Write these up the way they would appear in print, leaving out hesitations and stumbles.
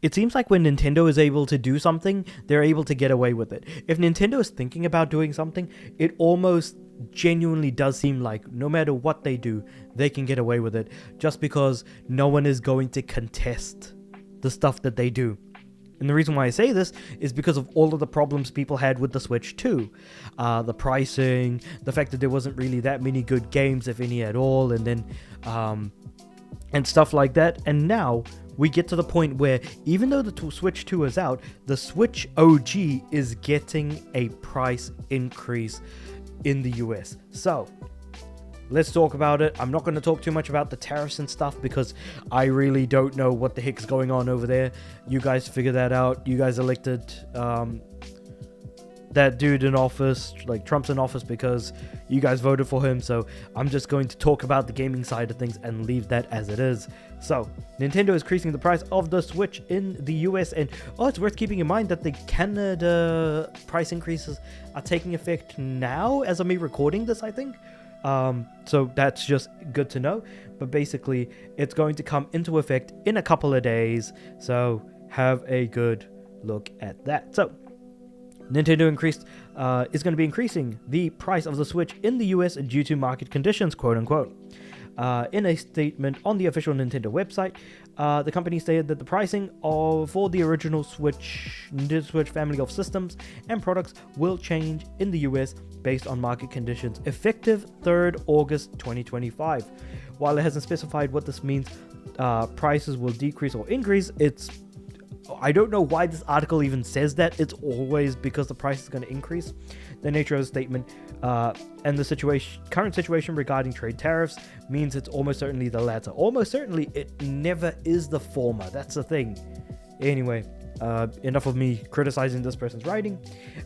It seems like when Nintendo is able to do something, they're able to get away with it. If Nintendo is thinking about doing something, it almost genuinely does seem like no matter what they do, they can get away with it just because no one is going to contest the stuff that they do. And the reason why I say this is because of all of the problems people had with the Switch 2. The pricing, the fact that there wasn't really that many good games, if any at all, and then and stuff like that. And now we get to the point where even though the Switch 2 is out, the Switch OG is getting a price increase in the US. So let's talk about it. I'm not going to talk too much about the tariffs and stuff because I really don't know what the heck's going on over there. You guys figure that out. You guys elected that dude in office, like Trump's in office because you guys voted for him. So I'm just going to talk about the gaming side of things and leave that as it is. So Nintendo is increasing the price of the Switch in the US, and it's worth keeping in mind that the Canada price increases are taking effect now as of me recording this, I think. So that's just good to know. But basically, it's going to come into effect in a couple of days. So have a good look at that. So Nintendo is going to be increasing the price of the Switch in the US due to market conditions, quote unquote. In a statement on the official Nintendo website, the company stated that the pricing for the original Nintendo Switch family of systems and products will change in the US based on market conditions, effective 3rd August 2025. While it hasn't specified what this means, prices will decrease or increase, I don't know why this article even says that. It's always because the price is going to increase. The nature of the statement and the current situation regarding trade tariffs means it's almost certainly the latter. Almost certainly it never is the former. That's the thing. Anyway, enough of me criticizing this person's writing.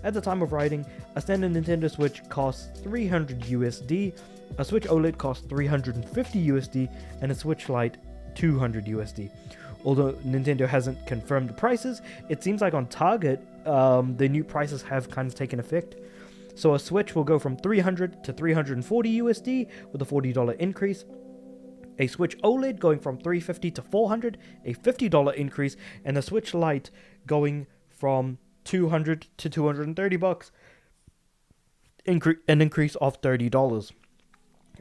At the time of writing, a standard Nintendo Switch costs $300 USD, a Switch OLED costs $350 USD, and a Switch Lite $200 USD. Although Nintendo hasn't confirmed the prices, it seems like on Target, the new prices have kind of taken effect. So a Switch will go from $300 to $340 USD with a $40 increase. A Switch OLED going from $350 to $400, a $50 increase, and a Switch Lite going from $200 to $230, an increase of $30.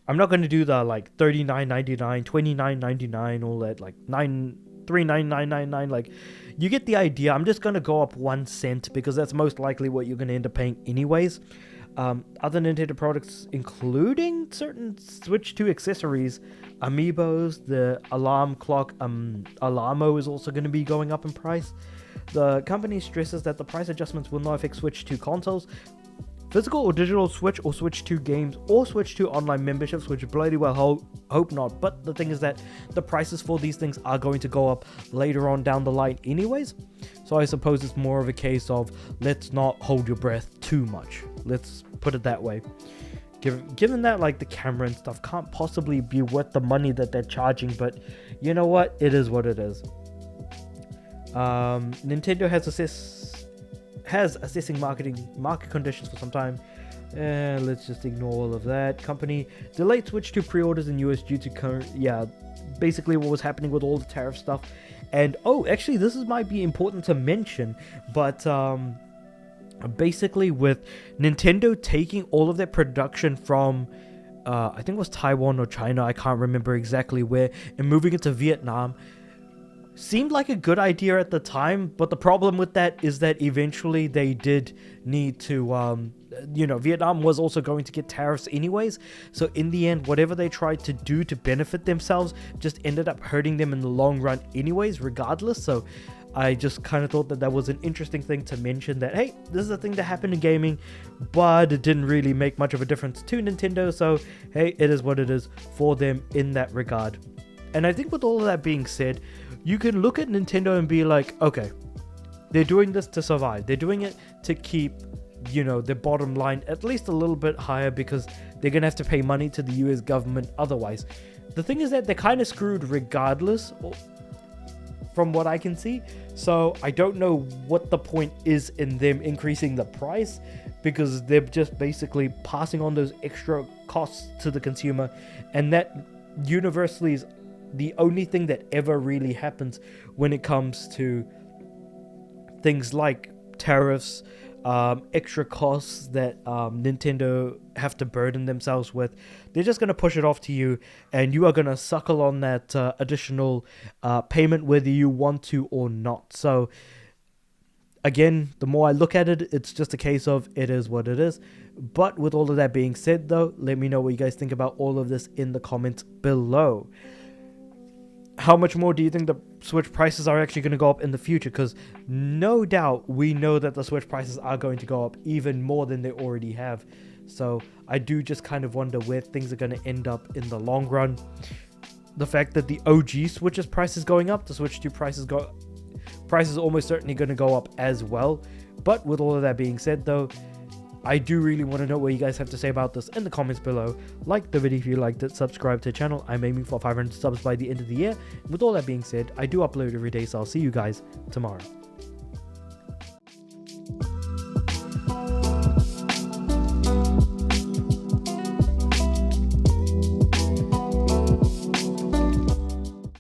I'm not going to do the like $39.99, $29.99, all that like $39999, like you get the idea. I'm just going to go up 1 cent because that's most likely what you're going to end up paying anyways. Other Nintendo products, including certain Switch 2 accessories, amiibos, the alarm clock, Alarmo is also going to be going up in price. The company stresses that the price adjustments will not affect Switch 2 consoles, physical or digital Switch or Switch 2 games, or Switch 2 online memberships, which bloody well hope not. But the thing is that the prices for these things are going to go up later on down the line anyways. So I suppose it's more of a case of let's not hold your breath too much. Let's put it that way. Given that like the camera and stuff can't possibly be worth the money that they're charging, but you know what? It is what it is. Nintendo has assessing market conditions for some time. Let's just ignore all of that. Company delayed Switch 2 pre-orders in US due to basically what was happening with all the tariff stuff. And actually this might be important to mention, but basically with Nintendo taking all of their production from I think it was Taiwan or China, I can't remember exactly where, and moving it to Vietnam, seemed like a good idea at the time, but the problem with that is that eventually they did need to, Vietnam was also going to get tariffs anyways. So in the end, whatever they tried to do to benefit themselves just ended up hurting them in the long run anyways, regardless. So I just kind of thought that was an interesting thing to mention, that, hey, this is a thing that happened in gaming, but it didn't really make much of a difference to Nintendo. So, hey, it is what it is for them in that regard. And I think with all of that being said, you can look at Nintendo and be like, okay, they're doing this to survive. They're doing it to keep, their bottom line at least a little bit higher because they're going to have to pay money to the US government otherwise. The thing is that they're kind of screwed regardless, from what I can see. So I don't know what the point is in them increasing the price, because they're just basically passing on those extra costs to the consumer, and that universally is the only thing that ever really happens when it comes to things like tariffs, extra costs that Nintendo have to burden themselves with. They're just going to push it off to you, and you are going to suckle on that additional payment whether you want to or not. So again, the more I look at it, it's just a case of it is what it is. But with all of that being said, though, let me know what you guys think about all of this in the comments below. How much more do you think the Switch prices are actually going to go up in the future? Because no doubt we know that the Switch prices are going to go up even more than they already have. So I do just kind of wonder where things are going to end up in the long run. The fact that the OG Switch's price is going up, the Switch 2 price is almost certainly going to go up as well. But with all of that being said, though, I do really want to know what you guys have to say about this in the comments below. Like the video if you liked it, subscribe to the channel. I'm aiming for 500 subs by the end of the year. With all that being said, I do upload every day, so I'll see you guys tomorrow.